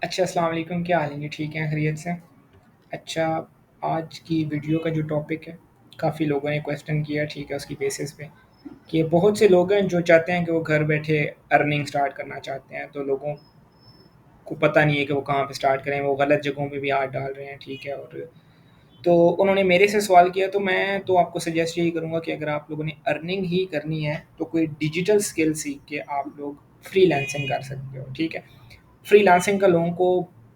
अच्छा, अस्सलाम वालेकुम, क्या हाल है? जी, ठीक हैं, खैरियत से? अच्छा, आज की वीडियो का जो टॉपिक है, काफ़ी लोगों ने क्वेश्चन किया, ठीक है, उसकी बेसिस पे कि बहुत से लोग हैं जो चाहते हैं कि वो घर बैठे अर्निंग स्टार्ट करना चाहते हैं, तो लोगों को पता नहीं है कि वो कहाँ पे स्टार्ट करें, वो गलत जगहों पे भी हाथ डाल रहे हैं, ठीक है? और तो उन्होंने मेरे से सवाल किया, तो मैं तो आपको सजेस्ट यही करूँगा कि अगर आप लोगों ने अर्निंग ही करनी है, तो कोई डिजिटल स्किल सीख के आप लोग फ्रीलांसिंग कर सकते हो, ठीक है? फ्रीलांसिंग का लोगों को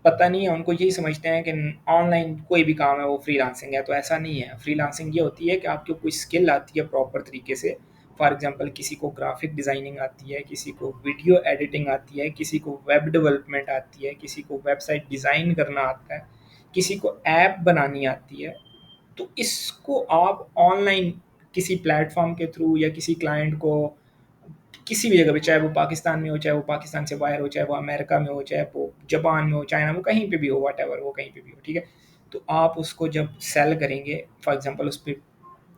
पता नहीं है, उनको यही समझते हैं कि ऑनलाइन कोई भी काम है वो फ्रीलांसिंग है, तो ऐसा नहीं है। फ्रीलांसिंग ये होती है कि आपको कोई स्किल आती है प्रॉपर तरीके से। फॉर एग्ज़ाम्पल किसी को ग्राफ़िक डिज़ाइनिंग आती है, किसी को वीडियो एडिटिंग आती है, किसी को वेब डेवलपमेंट आती है, किसी को वेबसाइट डिज़ाइन करना आता है, किसी को ऐप बनानी आती है। तो इसको आप ऑनलाइन किसी प्लेटफ़ॉर्म के थ्रू या किसी क्लाइंट को किसी भी जगह पे, चाहे वो पाकिस्तान में हो, चाहे वो पाकिस्तान से बाहर हो, चाहे वो अमेरिका में हो, चाहे वो जापान में हो, चाइना में, कहीं पे भी हो, व्हाटएवर वो कहीं पे भी हो, ठीक है? तो आप उसको जब सेल करेंगे, फॉर एग्ज़ाम्पल उस पे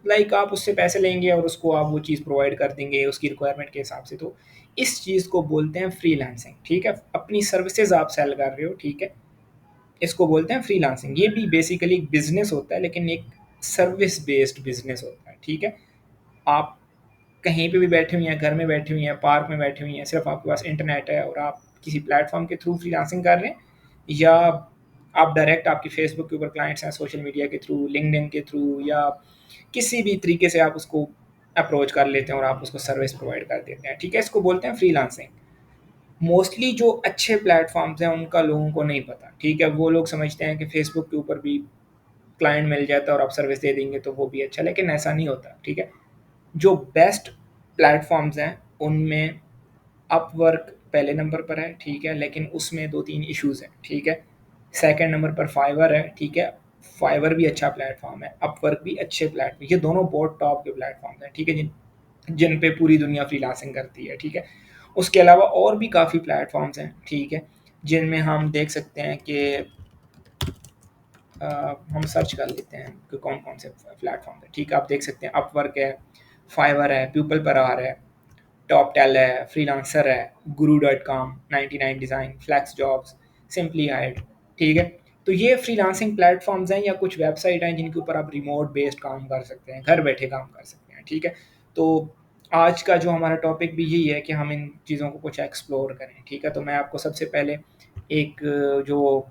लाइक आप उससे पैसे लेंगे और उसको आप वो चीज़ प्रोवाइड कर देंगे उसकी रिक्वायरमेंट के हिसाब से, तो इस चीज़ को बोलते हैं फ्रीलांसिंग, ठीक है? अपनी सर्विसेज़ आप सेल कर रहे हो, ठीक है? इसको बोलते हैं फ्रीलांसिंग। ये भी बेसिकली एक बिज़नेस होता है, लेकिन एक सर्विस बेस्ड बिज़नेस होता है, ठीक है? आप कहीं पे भी बैठी हुई हैं, घर में बैठी हुई हैं, पार्क में बैठी हुई हैं, सिर्फ आपके पास इंटरनेट है और आप किसी प्लेटफॉर्म के थ्रू फ्रीलांसिंग कर रहे हैं, या आप डायरेक्ट आपकी फेसबुक के ऊपर क्लाइंट्स हैं सोशल मीडिया के थ्रू, लिंक्डइन के थ्रू, या किसी भी तरीके से आप उसको अप्रोच कर लेते हैं और आप उसको सर्विस प्रोवाइड कर देते हैं, ठीक है? इसको बोलते हैं फ्रीलांसिंग। मोस्टली जो अच्छे प्लेटफॉर्म्स हैं उनका लोगों को नहीं पता, ठीक है? वो लोग समझते हैं कि फेसबुक के ऊपर भी क्लाइंट मिल जाता है और आप सर्विस दे देंगे तो वो भी अच्छा, लेकिन ऐसा नहीं होता, ठीक है? जो बेस्ट प्लेटफ़ॉर्म्स हैं, उनमें अपवर्क पहले नंबर पर है, ठीक है? लेकिन उसमें 2-3 इश्यूज़ हैं, ठीक है? सेकंड नंबर पर फाइवर है, ठीक है? फाइवर भी अच्छा प्लेटफ़ॉर्म है, अपवर्क भी अच्छे प्लेटफ़ॉर्म, ये दोनों बहुत टॉप के प्लेटफ़ॉर्म्स हैं, ठीक है? जिन जिन पे पूरी दुनिया फ्रीलांसिंग करती है, ठीक है? उसके अलावा और भी काफ़ी प्लेटफ़ॉर्म्स हैं, ठीक है? जिनमें हम देख सकते हैं कि हम सर्च कर लेते हैं कि कौन-कौन से प्लेटफ़ॉर्म है, ठीक है? आप देख सकते हैं अपवर्क है, फाइवर है, पीपल पर आर है, टॉपटेल है, फ्रीलांसर है, Guru dot com, 99 design, flex jobs, simply hired, ठीक है? तो ये फ्रीलांसिंग प्लेटफ़ॉर्म्स हैं या कुछ वेबसाइट हैं जिनके ऊपर आप रिमोट बेस्ड काम कर सकते हैं, घर बैठे काम कर सकते हैं, ठीक है? तो आज का जो हमारा टॉपिक भी यही है कि हम इन चीज़ों को कुछ एक्सप्लोर करें, ठीक है? तो मैं आपको सबसे पहले एक जो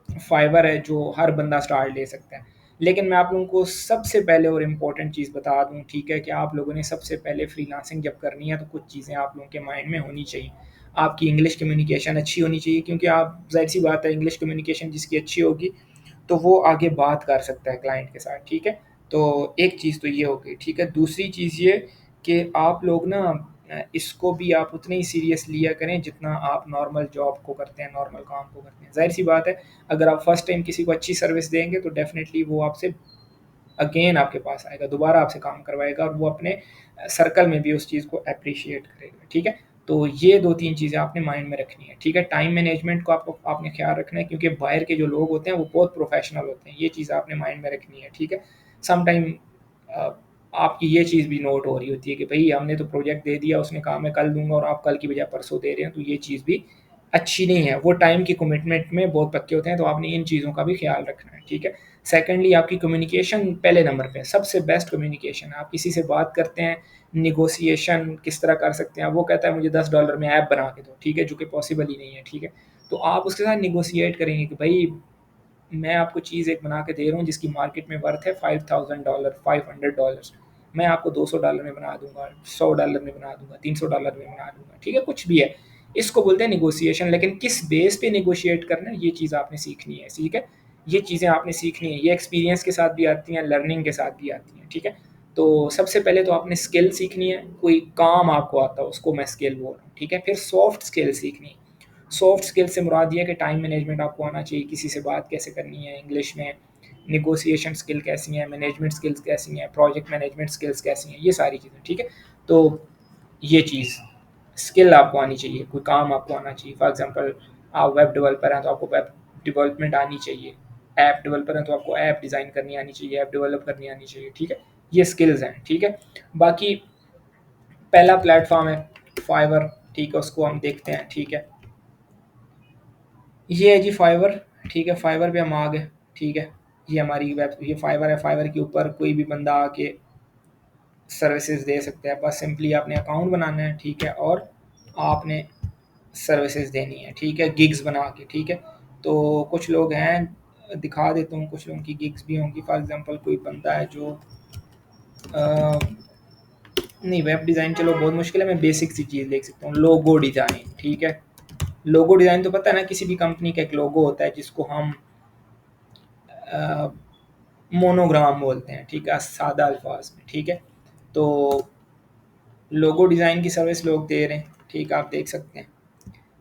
फाइवर है जो हर बंदा स्टार्ट ले सकता है। लेकिन मैं आप लोगों को सबसे पहले और इम्पोर्टेंट चीज़ बता दूँ, ठीक है, कि आप लोगों ने सबसे पहले फ्रीलांसिंग जब करनी है तो कुछ चीज़ें आप लोगों के माइंड में होनी चाहिए। आपकी इंग्लिश कम्युनिकेशन अच्छी होनी चाहिए, क्योंकि आप ज़ाहिर-सी बात है, इंग्लिश कम्युनिकेशन जिसकी अच्छी होगी तो वो आगे बात कर सकता है क्लाइंट के साथ, ठीक है? तो एक चीज़ तो ये हो गई, ठीक है? दूसरी चीज़ ये कि आप लोग ना इसको भी आप उतने ही सीरियस लिया करें जितना आप नॉर्मल जॉब को करते हैं, नॉर्मल काम को करते हैं। ज़ाहिर-सी बात है, अगर आप फर्स्ट टाइम किसी को अच्छी सर्विस देंगे तो डेफ़िनिटली वो आपसे अगेन आपके पास आएगा, दोबारा आपसे काम करवाएगा और वो अपने सर्कल में भी उस चीज़ को एप्रिशिएट करेगा, ठीक है? तो ये 2-3 चीज़ें आपने माइंड में रखनी है, ठीक है? टाइम मैनेजमेंट को आपको आपने ख़्याल रखना है, क्योंकि बाहर के जो लोग होते हैं वो बहुत प्रोफ़ेशनल होते हैं, ये चीज़ आपने माइंड में रखनी है, ठीक है? सम टाइम अ, आपकी ये चीज़ भी नोट हो रही होती है कि भई हमने तो प्रोजेक्ट दे दिया, उसने कहा मैं कल दूँगा और आप कल की बजाय परसों दे रहे हैं, तो ये चीज़ भी अच्छी नहीं है। वो टाइम की कमिटमेंट में बहुत पक्के होते हैं, तो आपने इन चीज़ों का भी ख़्याल रखना है, ठीक है? सेकंडली आपकी कम्युनिकेशन पहले नंबर पे है, सबसे बेस्ट कम्युनिकेशन है। आप किसी से बात करते हैं, नेगोशिएशन किस तरह कर सकते हैं, वो कहता है मुझे $10 में ऐप बना के दो, ठीक है? जो कि पॉसिबल ही नहीं है, ठीक है? तो आप उसके साथ नेगोशिएट करेंगे कि भई मैं आपको चीज़ एक बना के दे रहा हूँ जिसकी मार्केट में वर्थ है $5000, $500, मैं आपको $200 में बना दूँगा, $100 में बना दूँगा, $300 में बना दूँगा, ठीक है? कुछ भी है। इसको बोलते हैं नेगोशिएशन, लेकिन किस बेस पे नेगोशिएट करना है, ये चीज़ आपने सीखनी है, ठीक है? ये चीज़ें आपने सीखनी है, ये एक्सपीरियंस के साथ भी आती हैं, लर्निंग के साथ भी आती हैं, ठीक है? तो सबसे पहले तो आपने स्किल सीखनी है, कोई काम आपको आता है उसको मैं स्किल बोल रहा हूँ, ठीक है? फिर सॉफ्ट स्किल सीखनी है। सॉफ्ट स्किल से मुराद ये है कि टाइम मैनेजमेंट आपको आना चाहिए, किसी से बात कैसे करनी है इंग्लिश में, नेगोशिएशन स्किल कैसी हैं, मैनेजमेंट स्किल्स कैसी हैं, प्रोजेक्ट मैनेजमेंट स्किल्स कैसी हैं, ये सारी चीज़ें, ठीक है? तो ये चीज़ स्किल आपको आनी चाहिए, कोई काम आपको आना चाहिए। फॉर एग्ज़ाम्पल आप वेब डेवलपर हैं तो आपको वेब डेवलपमेंट आनी चाहिए, ऐप डेवलपर हैं तो आपको ऐप डिज़ाइन करनी आनी चाहिए, ऐप डेवलप करनी आनी चाहिए, ठीक है? ये स्किल्स हैं, ठीक है? बाकी पहला प्लेटफ़ॉर्म है फाइवर, ठीक है? उसको हम देखते हैं, ठीक है? ये है जी फाइवर। ठीक है, फाइवर पे हम आ गए। ठीक है, ये हमारी वेब, ये फाइवर है। फाइवर के ऊपर कोई भी बंदा आके सर्विसेज दे सकता है। बस सिंपली आपने अकाउंट बनाना है। ठीक है, और आपने सर्विसेज देनी है। ठीक है, गिग्स बना के। ठीक है, तो कुछ लोग हैं, दिखा देता हूँ, कुछ लोगों की गिग्स भी होंगी। फॉर एग्जांपल कोई बंदा है जो नहीं, वेब डिज़ाइन चलो बहुत मुश्किल है, मैं बेसिक सी चीज़ देख सकता हूँ, लोगो डिज़ाइन। ठीक है, लोगो डिज़ाइन तो पता है ना, किसी भी कंपनी का एक लोगो होता है जिसको हम मोनोग्राम बोलते हैं। ठीक है, सादा अल्फाज में। ठीक है, तो लोगो डिज़ाइन की सर्विस लोग दे रहे हैं। ठीक है, आप देख सकते हैं,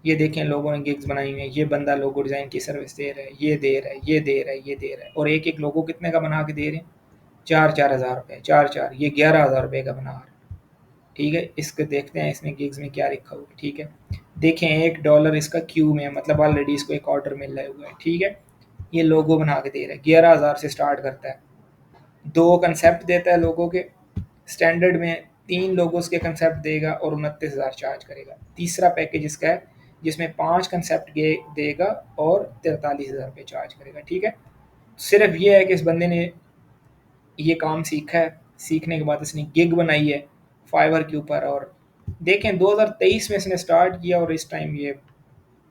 ये देखें लोगों ने गिग्स बनाई हुई है। ये बंदा लोगो डिज़ाइन की सर्विस दे रहा है, ये दे रहा है, ये दे रहा है, ये दे रहा है। और एक एक लोगो कितने का बना के दे रहे हैं? 4-4 हज़ार रुपये, चार चार, ये 11 हज़ार रुपये का बना रहा है। ठीक है, इसको देखते हैं इसमें गिग्स में क्या लिखा हुआ है। ठीक है, देखें $1 इसका क्यू में है, मतलब ऑलरेडी इसको एक ऑर्डर मिल रहा हुआ है। ठीक है, ये लोगो बना के दे रहा है, 11 हज़ार से स्टार्ट करता है। दो कंसेप्ट देता है लोगों के, स्टैंडर्ड में 3 लोगोस के कंसेप्ट देगा और 29 हज़ार चार्ज करेगा। तीसरा पैकेज इसका है जिसमें 5 कंसेप्ट देगा और 43 हज़ार रुपये चार्ज करेगा। ठीक है, सिर्फ ये है कि इस बंदे ने ये काम सीखा है, सीखने के बाद इसने गिग बनाई है फाइवर के ऊपर। और देखें 2023 में इसने स्टार्ट किया और इस टाइम ये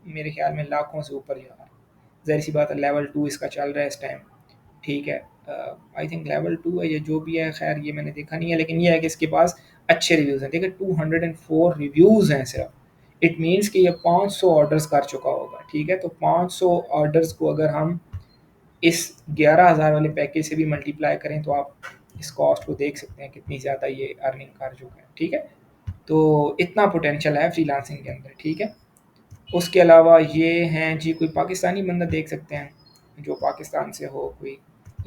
मेरे ख्याल में लाखों से ऊपर जा रहा है। ज़ाहिर सी बात है, लेवल 2 इसका चल रहा है इस टाइम। ठीक है, आई थिंक लेवल 2 है, ये जो भी है, खैर ये मैंने देखा नहीं है, लेकिन ये है कि इसके पास अच्छे रिव्यूज़ हैं। देखिए 204 रिव्यूज़ हैं सिर्फ। इट मीन्स कि ये 500 ऑर्डर्स कर चुका होगा। ठीक है, तो 500 ऑर्डर्स को अगर हम इस 11 हज़ार वाले पैकेज से भी मल्टीप्लाई करें तो आप इस कॉस्ट को देख सकते हैं कितनी ज़्यादा ये अर्निंग कर चुका है। ठीक है, तो इतना पोटेंशियल है फ्रीलांसिंग के अंदर। ठीक है, उसके अलावा ये हैं जी, कोई पाकिस्तानी बंदा देख सकते हैं जो पाकिस्तान से हो कोई।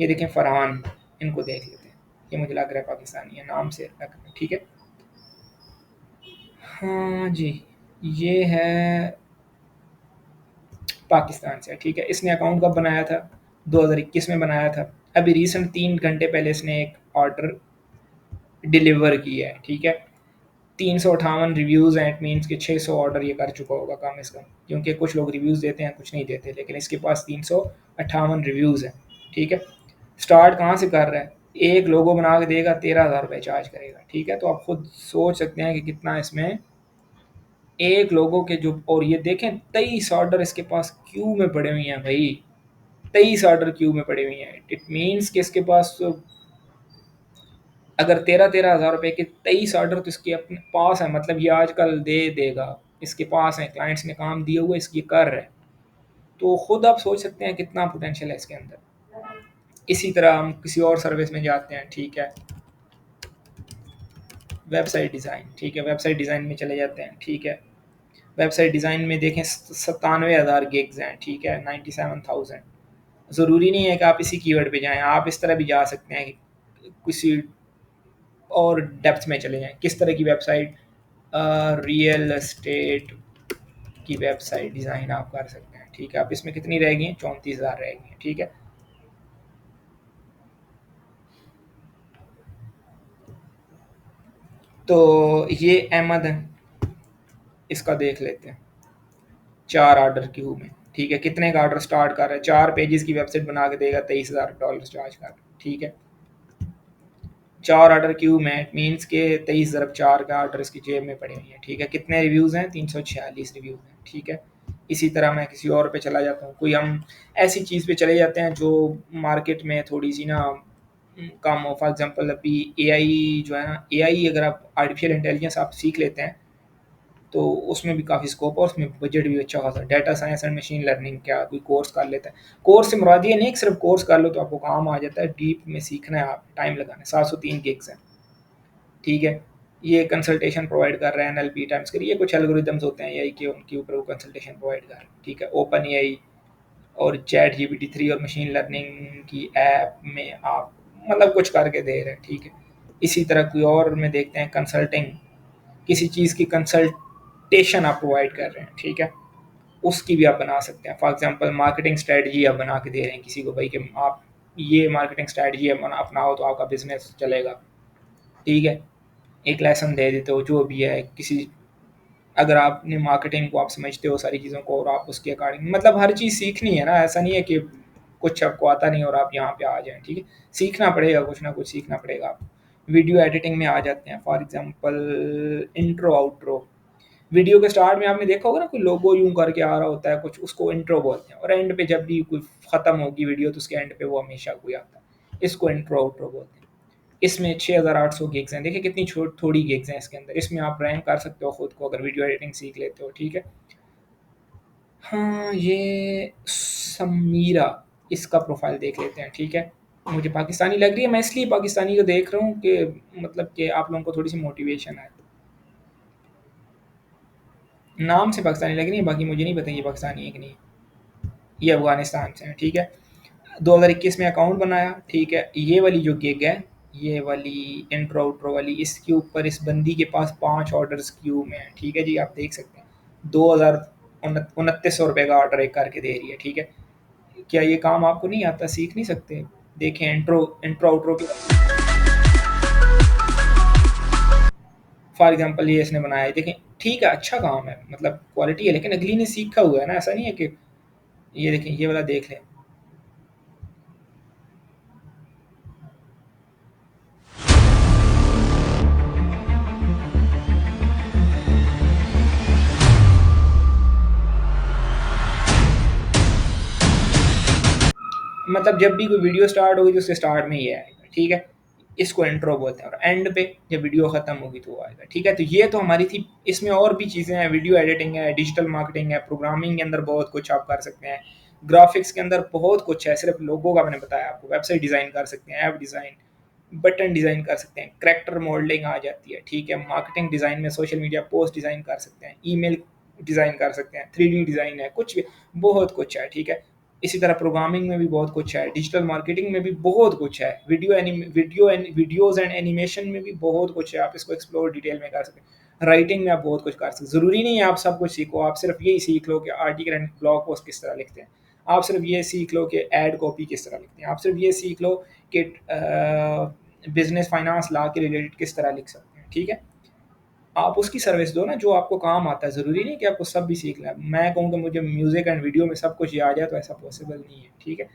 ये देखें फरहान, इनको देख लेते हैं। ये मुझे लग रहा है पाकिस्तानी है, नाम से लग रहा है। ठीक है, हाँ जी, ये है पाकिस्तान से। ठीक है, इसने अकाउंट कब बनाया था? 2021 में बनाया था। अभी रिसेंट 3 घंटे पहले इसने एक ऑर्डर डिलीवर किया है। ठीक है, 358 रिव्यूज़ हैं। इट मीन्स कि 600 ऑर्डर ये कर चुका होगा कम से कम, क्योंकि कुछ लोग रिव्यूज़ देते हैं कुछ नहीं देते, लेकिन इसके पास 358 रिव्यूज़ हैं। ठीक है, स्टार्ट कहाँ से कर रहा है? एक लोगो बना के देगा, 13 हज़ार रुपये चार्ज करेगा। ठीक है, तो आप खुद सोच सकते हैं कि कितना इसमें एक लोगों के जो, और ये देखें 23 ऑर्डर इसके पास क्यू में पड़े हुए हैं भाई। 23 ऑर्डर क्यू में पड़े हुए हैं। इट मीन्स कि इसके पास अगर 13-13 हज़ार रुपये के 23 ऑर्डर तो इसके अपने पास है, मतलब ये आजकल दे देगा। इसके पास है, क्लाइंट्स ने काम दिया हुआ है, इसकी कर रहे हैं। तो खुद आप सोच सकते हैं कितना पोटेंशियल है इसके अंदर। इसी तरह हम किसी और सर्विस में जाते हैं। ठीक है, वेबसाइट डिज़ाइन। ठीक है, वेबसाइट डिज़ाइन में चले जाते हैं। ठीक है, वेबसाइट डिज़ाइन में देखें 97,000 गिग्स हैं। ठीक है, 97,000। ज़रूरी नहीं है कि आप इसी कीवर्ड पे जाएं, आप इस तरह भी जा सकते हैं कि किसी और डेप्थ में चले जाएं। किस तरह की वेबसाइट? रियल एस्टेट की वेबसाइट डिज़ाइन आप कर सकते हैं। ठीक है, आप इसमें कितनी रहेगी? 34,000 रहेगी। ठीक है, तो ये अहमद है, इसका देख लेते हैं। 4 ऑर्डर क्यू में। ठीक है, कितने का ऑर्डर स्टार्ट कर रहा है? 4 पेजेस की वेबसाइट बना के देगा, $23,000 चार्ज कर रहा है। ठीक है, 4 ऑर्डर क्यू में, इट मीन्स के 23 × 4 का ऑर्डर इसकी जेब में पड़े हुए हैं। ठीक है, कितने रिव्यूज़ हैं? 346 रिव्यूज़ हैं। ठीक है, इसी तरह मैं किसी और पे चला जाता हूँ, कोई हम ऐसी चीज़ पे चले जाते हैं जो मार्केट में थोड़ी सी ना कम हो। फॉर एग्जांपल अभी एआई जो है ना, एआई अगर आप आर्टिफिशियल इंटेलिजेंस आप सीख लेते हैं तो उसमें भी काफ़ी स्कोप है, और उसमें बजट भी अच्छा खासा। Data science and machine learning क्या कोई कोर्स कर लेता है? कोर्स से मुराद ये नहीं कि सिर्फ कोर्स कर लो तो आपको काम आ जाता है। डीप में सीखना है, आप टाइम लगाना है। 703 गिग्स हैं। ठीक है, ये कंसल्टेशन प्रोवाइड कर रहा है एनएलपी टाइम्स के लिए। कुछ एल्गोरिदम्स होते हैं एआई के, उनके ऊपर वो कंसल्टेशन प्रोवाइड कर रहे हैं। ठीक है, ओपन एआई और चैट जीपीटी 3 और मशीन लर्निंग की ऐप में आप मतलब कुछ करके दे रहे हैं। ठीक है, इसी तरह कोई और में देखते हैं कंसल्टिंग, किसी चीज़ की कंसल्टेशन आप प्रोवाइड कर रहे हैं। ठीक है, उसकी भी आप बना सकते हैं। फॉर एग्जांपल मार्केटिंग स्ट्रेटजी आप बना के दे रहे हैं किसी को, भाई कि आप ये मार्केटिंग स्ट्रेटजी अपनाओ तो आपका बिजनेस चलेगा। ठीक है, एक लेसन दे देते हो जो भी है, किसी अगर आपने मार्केटिंग को आप समझते हो सारी चीज़ों को और आप उसके अकॉर्डिंग मतलब हर चीज़ सीखनी है ना, ऐसा नहीं है कि कुछ आपको आता नहीं और आप यहाँ पे आ जाएँ, ठीक है? सीखना पड़ेगा, कुछ ना कुछ सीखना पड़ेगा आपको। वीडियो एडिटिंग में आ जाते हैं, for example intro, outro. Video के स्टार्ट में आपने देखा होगा ना, कोई लोगो यूँ करके आ रहा होता है कुछ, उसको इंट्रो बोलते हैं और एंड पे जब भी कोई ख़त्म होगी वीडियो तो उसके एंड पे वो हमेशा कोई आता है। इसको इंट्रो, आउट्रो बोलते हैं। इसमें 6800 गिग्स हैं। देखिए कितनी थोड़ी गिग्स हैं इसके अंदर। इसमें आप रैंक कर सकते हो खुद को अगर वीडियो एडिटिंग सीख लेते हो, ठीक है? हाँ, ये समीरा, इसका प्रोफाइल देख लेते हैं, ठीक है? मुझे पाकिस्तानी लग रही है, मैं इसलिए पाकिस्तानी को देख रहा हूँ कि मतलब कि आप लोगों को थोड़ी-सी मोटिवेशन आए। नाम से पाकिस्तानी लग रही है, बाकी मुझे नहीं पता ये पाकिस्तानी है कि नहीं। ये अफ़गानिस्तान से हैं, ठीक है? 2021 में अकाउंट बनाया, ठीक है? ये वाली जो गिग है, ये वाली इंट्रो आउट्रो वाली, इसके ऊपर इस बंदी के पास 5 ऑर्डर्स क्यू में हैं, ठीक है जी? आप देख सकते हैं। 2000 ₹2900 का ऑर्डर एक करके दे रही है, ठीक है? क्या ये काम आपको नहीं आता, सीख नहीं सकते? देखें इंट्रो इंट्रो आउट्रो के फॉर एग्ज़ाम्पल ये इसने बनाया है, देखें ठीक है, अच्छा काम है, मतलब क्वालिटी है, लेकिन अगली ने सीखा हुआ है ना, ऐसा नहीं है कि ये देखें, ये वाला देख लें। मतलब जब भी कोई वीडियो स्टार्ट होगी तो उसके स्टार्ट में ये आएगा, ठीक है? इसको इंट्रो बोलते हैं और एंड पे जब वीडियो खत्म होगी तो वो आएगा, ठीक है? तो ये तो हमारी थी। इसमें और भी चीज़ें हैं, वीडियो एडिटिंग है, डिजिटल मार्केटिंग है, प्रोग्रामिंग के अंदर बहुत कुछ आप कर सकते हैं, ग्राफिक्स के अंदर बहुत कुछ है। सिर्फ लोगों का मैंने बताया आपको, वेबसाइट डिज़ाइन कर सकते हैं, ऐप डिज़ाइन, बटन डिज़ाइन कर सकते हैं, करैक्टर मॉडलिंग आ जाती है, ठीक है? मार्केटिंग डिज़ाइन में सोशल मीडिया पोस्ट डिज़ाइन कर सकते हैं, ईमेल डिज़ाइन कर सकते हैं, 3D डिज़ाइन है, कुछ भी, बहुत कुछ है, ठीक है? इसी तरह प्रोग्रामिंग में भी बहुत कुछ है, डिजिटल मार्केटिंग में भी बहुत कुछ है, वीडियोज़ एंड एनिमेशन में भी बहुत कुछ है, आप इसको एक्सप्लोर डिटेल में कर सकते हैं। राइटिंग में आप बहुत कुछ कर सकते हैं, ज़रूरी नहीं है आप सब कुछ सीखो, आप सिर्फ यही सीख लो कि आर्टिकल एंड ब्लॉग पोस्ट किस तरह लिखते हैं। आप सिर्फ ये सीख लो कि एड कॉपी किस तरह लिखते हैं। आप सिर्फ ये सीख लो कि बिज़नेस फाइनेंस लॉ के रिलेटेड किस तरह लिख सकते हैं, ठीक है? आप उसकी सर्विस दो ना जो आपको काम आता है, ज़रूरी नहीं कि आपको सब भी सीखना है। मैं कहूँ कि मुझे म्यूज़िक एंड वीडियो में सब कुछ ये आ जाए तो ऐसा पॉसिबल नहीं है, ठीक है?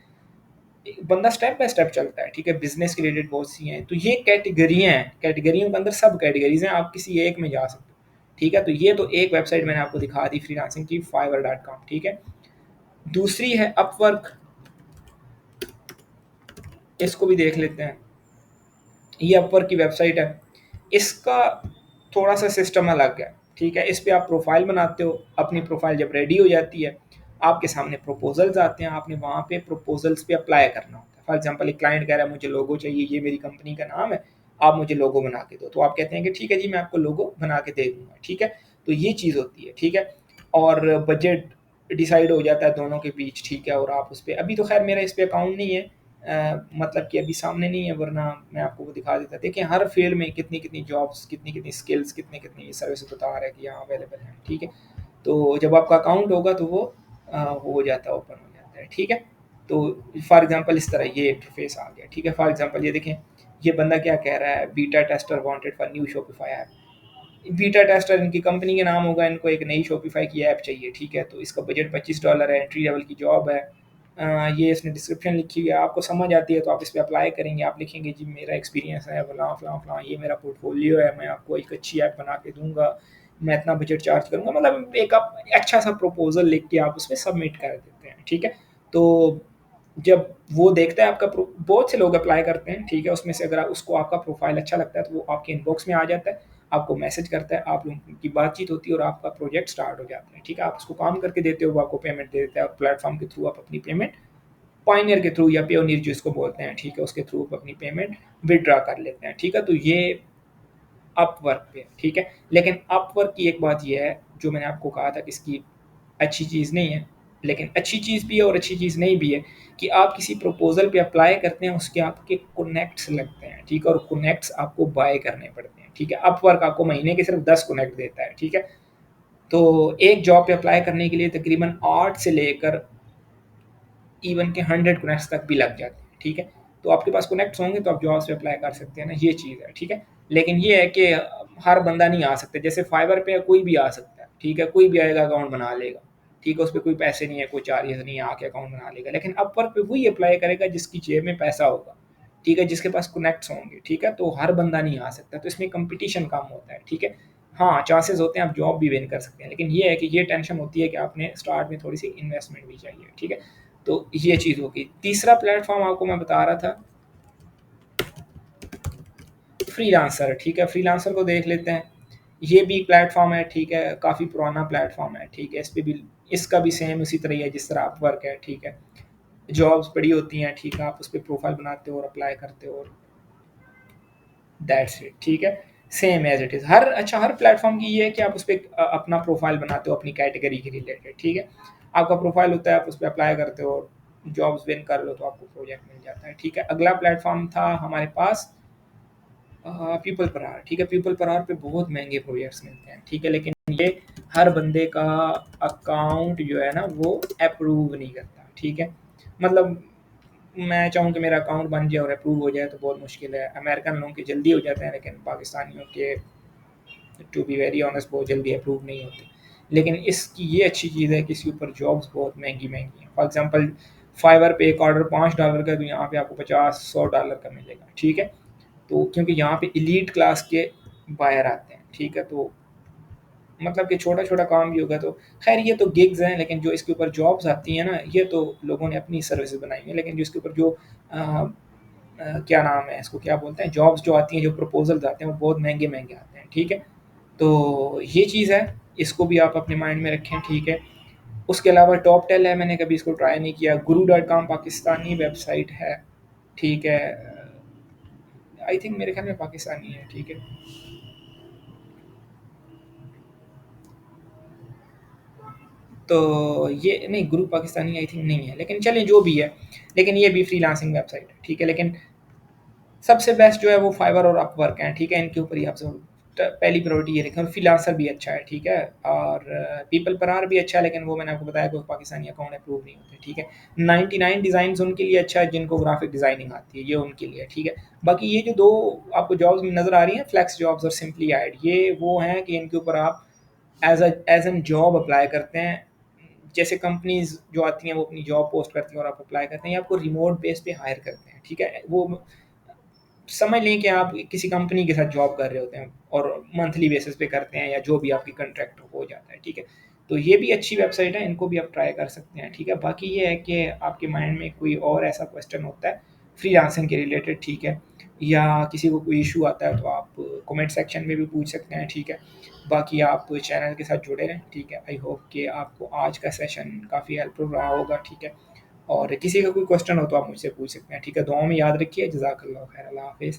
एक बंदा स्टेप बाय स्टेप चलता है, ठीक है? बिज़नेस के रिलेटेड बहुत सी हैं, तो ये कैटेगरियाँ हैं, कैटेगरियों के अंदर सब कैटेगरीज़ हैं, आप किसी एक में जा सकते हो, ठीक है? तो ये तो एक वेबसाइट मैंने आपको दिखा दी फ्रीलांसिंग की, fiverr.com, ठीक है? दूसरी है अपवर्क, इसको भी देख लेते हैं। ये अपवर्क की वेबसाइट है। इसका थोड़ा-सा सिस्टम अलग है, ठीक है? इस पे आप प्रोफ़ाइल बनाते हो, अपनी प्रोफ़ाइल जब रेडी हो जाती है, आपके सामने प्रपोज़ल्स आते हैं, आपने वहाँ पे प्रपोज़ल्स पे अप्लाई करना होता है। फॉर एग्ज़ाम्पल एक क्लाइंट कह रहा है मुझे लोगो चाहिए, ये मेरी कंपनी का नाम है, आप मुझे लोगो बना के दो। तो आप कहते हैं कि ठीक है जी, मैं आपको लोगो बना के दे दूँगा, ठीक है? तो ये चीज़ होती है, ठीक है? और बजट डिसाइड हो जाता है दोनों के बीच, ठीक है? और आप उस पे अभी तो ख़ैर मेरा इस पे अकाउंट नहीं है, मतलब कि अभी सामने नहीं है, वरना मैं आपको वो दिखा देता। देखिए हर फील्ड में कितनी-कितनी जॉब्स, कितनी-कितनी स्किल्स, कितनी-कितनी सर्विस बता रहा है कि यहाँ अवेलेबल है, ठीक है? तो जब आपका अकाउंट होगा तो वो हो जाता है, ओपन हो जाता है, ठीक है? तो फॉर एग्ज़ाम्पल इस तरह ये इंटरफ़ेस आ गया, ठीक है? फॉर एग्ज़ाम्पल ये देखें, ये बंदा क्या कह रहा है, beta tester wanted for new Shopify app. Beta tester इनकी कंपनी के नाम होगा, इनको एक नई शॉपिफ़ाई की ऐप चाहिए, ठीक है? तो इसका बजट $25 है, एंट्री लेवल की जॉब है। ये इसने डिस्क्रिप्शन लिखी हुई है, आपको समझ आती है तो आप इस पे अप्लाई करेंगे। आप लिखेंगे जी मेरा एक्सपीरियंस है फलाँ-फलाँ-फलाँ, ये मेरा पोर्टफ़ोलियो है, मैं आपको एक अच्छी ऐप बना के दूँगा, मैं इतना बजट चार्ज करूँगा। मतलब एक आप अच्छा-सा प्रपोज़ल लिख के आप उसमें सबमिट कर देते हैं, ठीक है? तो जब वो देखता है आपका बहुत से लोग अप्लाई करते हैं, ठीक है? उसमें से अगर उसको आपका प्रोफ़ाइल अच्छा लगता है तो वो आपके इनबॉक्स में आ जाता है, आपको मैसेज करता है, आप लोगों की बातचीत होती है और आपका प्रोजेक्ट स्टार्ट हो जाता है, ठीक है? आप उसको काम करके देते हो, वो आपको पेमेंट दे देता है और प्लेटफ़ॉर्म के थ्रू आप अपनी पेमेंट पायनियर के थ्रू या पेयोनियर जिसको बोलते हैं, ठीक है? उसके थ्रू आप अपनी पेमेंट विथड्रॉ कर लेते हैं, ठीक है? तो ये अपवर्क पे, ठीक है? लेकिन अपवर्क की एक बात ये है, जो मैंने आपको कहा था कि इसकी अच्छी चीज़ नहीं है, लेकिन अच्छी चीज़ भी है और अच्छी चीज़ नहीं भी है कि आप किसी प्रपोज़ल पे अप्लाई करते हैं, उसके आपके कनेक्ट्स लगते हैं, ठीक है? और कनेक्ट्स आपको बाय करने पड़ते हैं, ठीक है? अपवर्क आपको महीने के सिर्फ 10 कनेक्ट देता है, ठीक है? तो एक जॉब पे अप्लाई करने के लिए तकरीबन 8 से लेकर इवन के 100 कनेक्ट्स तक भी लग जाते हैं, ठीक है? तो आपके पास कनेक्ट्स होंगे तो आप जॉब्स पे अप्लाई कर सकते हैं ना, ये चीज़ है, ठीक है? लेकिन ये है कि हर बंदा नहीं आ सकता, जैसे फाइवर पे कोई भी आ सकता है, ठीक है, कोई भी आएगा अकाउंट बना लेगा, ठीक है, उस पे कोई पैसे नहीं है, कोई चार्जेस नहीं है, आके अकाउंट बना लेगा। लेकिन अपवर्क पे वही अप्लाई करेगा जिसकी जेब में पैसा होगा, ठीक है, जिसके पास कनेक्ट्स होंगे, ठीक है, तो हर बंदा नहीं आ सकता, तो इसमें कंपटीशन कम होता है, ठीक है। हाँ, चांसेस होते हैं आप जॉब भी विन कर सकते हैं, लेकिन ये है कि ये टेंशन होती है कि आपने स्टार्ट में थोड़ी सी इन्वेस्टमेंट भी चाहिए, ठीक है। तो ये चीज़ होगी। तीसरा प्लेटफॉर्म आपको मैं बता रहा था फ्रीलांसर, ठीक है, फ्रीलांसर को देख लेते हैं। ये भी प्लेटफॉर्म है, ठीक है, काफ़ी पुराना प्लेटफॉर्म है, ठीक है, इस पे भी इसका भी सेम उसी तरह ही है जिस तरह आप वर्क है, ठीक है। जॉब्स पड़ी होती हैं, ठीक है, आप उस पर प्रोफाइल बनाते हो और अप्लाई करते हो, दैट्स इट, ठीक है, सेम एज इट इज़। हर प्लेटफॉर्म की ये है कि आप उस पर अपना प्रोफाइल बनाते हो अपनी कैटेगरी के रिलेटेड, ठीक है। आपका प्रोफाइल होता है, आप उस पर अप्लाई करते हो, जॉब्स विन कर लो तो आपको प्रोजेक्ट मिल जाता है, ठीक है। अगला प्लेटफॉर्म था हमारे पास पीपल पर आवर, ठीक है, पीपल पर आवर पे बहुत महंगे प्रोजेक्ट्स मिलते हैं, ठीक है, लेकिन ये हर बंदे का अकाउंट जो है ना वो अप्रूव नहीं करता, ठीक है। मतलब मैं चाहूँ कि मेरा अकाउंट बन जाए और अप्रूव हो जाए तो बहुत मुश्किल है। अमेरिकन लोगों के जल्दी हो जाते हैं, लेकिन पाकिस्तानियों के टू बी वेरी ऑनेस्ट बहुत जल्दी अप्रूव नहीं होते। लेकिन इसकी ये अच्छी चीज़ है कि इसके ऊपर जॉब्स बहुत महंगी महंगी हैं। फॉर एग्जांपल फाइवर पे एक ऑर्डर $5 का, तो यहाँ पे आपको 50-100 डॉलर का मिलेगा, ठीक है। तो क्योंकि यहाँ पे एलीट क्लास के बायर आते हैं, ठीक है, तो मतलब कि छोटा छोटा काम भी होगा, तो खैर ये तो गिग्स हैं, लेकिन जो इसके ऊपर जॉब्स आती हैं ना, ये तो लोगों ने अपनी सर्विसेज बनाई हैं, लेकिन जो इसके ऊपर जो क्या नाम है इसको, क्या बोलते हैं, जॉब्स जो आती हैं, जो प्रपोजल्स आते हैं, वो बहुत महंगे महंगे आते हैं, ठीक है। तो ये चीज़ है, इसको भी आप अपने माइंड में रखें, ठीक है। उसके अलावा टॉप टेल है, मैंने कभी इसको ट्राई नहीं किया। guru.com पाकिस्तानी वेबसाइट है, ठीक है, आई थिंक मेरे ख्याल में पाकिस्तानी है, ठीक है। तो ये नहीं, गुरु पाकिस्तानी आई थिंक नहीं है, लेकिन चलें जो भी है, लेकिन ये भी फ्रीलांसिंग वेबसाइट है, ठीक है। लेकिन सबसे बेस्ट जो है वो फाइवर और अपवर्क हैं, ठीक है, इनके ऊपर ही आप सब पहली प्रायोरिटी ये रखें। और फ्रीलांसर भी अच्छा है, ठीक है, और पीपल पर आर भी अच्छा है, लेकिन वो मैंने आपको बताया कि वो पाकिस्तानी अकाउंट अप्रूव नहीं होते, ठीक है। 99 डिज़ाइन उनके लिए अच्छा है जिनको ग्राफिक डिज़ाइनिंग आती है, ये उनके लिए, ठीक है। बाकी ये जो दो आपको जॉब्स नज़र आ रही हैं, फ्लेक्स जॉब्स और सिंपली ऐड, ये वो हैं कि इनके ऊपर आप एज एन जॉब अप्लाई करते हैं। जैसे कंपनीज जो आती हैं वो अपनी जॉब पोस्ट करती हैं और आप अप्लाई करते हैं, या आपको रिमोट बेस पे हायर करते हैं, ठीक है। वो समझ लें कि आप किसी कंपनी के साथ जॉब कर रहे होते हैं और मंथली बेसिस पे करते हैं, या जो भी आपकी कॉन्ट्रैक्ट हो जाता है, ठीक है। तो ये भी अच्छी वेबसाइट है, इनको भी आप ट्राई कर सकते हैं, ठीक है। बाकी ये है कि आपके माइंड में कोई और ऐसा क्वेश्चन होता है फ्रीलांसिंग के रिलेटेड, ठीक है, या किसी को कोई इशू आता है, तो आप कमेंट सेक्शन में भी पूछ सकते हैं, ठीक है। बाकी आप चैनल के साथ जुड़े रहें, ठीक है। आई होप कि आपको आज का सेशन काफ़ी हेल्पफुल रहा होगा, ठीक है। और किसी का कोई क्वेश्चन हो तो आप मुझसे पूछ सकते हैं, ठीक है। दुआओं में याद रखिए। जज़ाकल्लाह खैर। अल्लाह हाफ़िज़।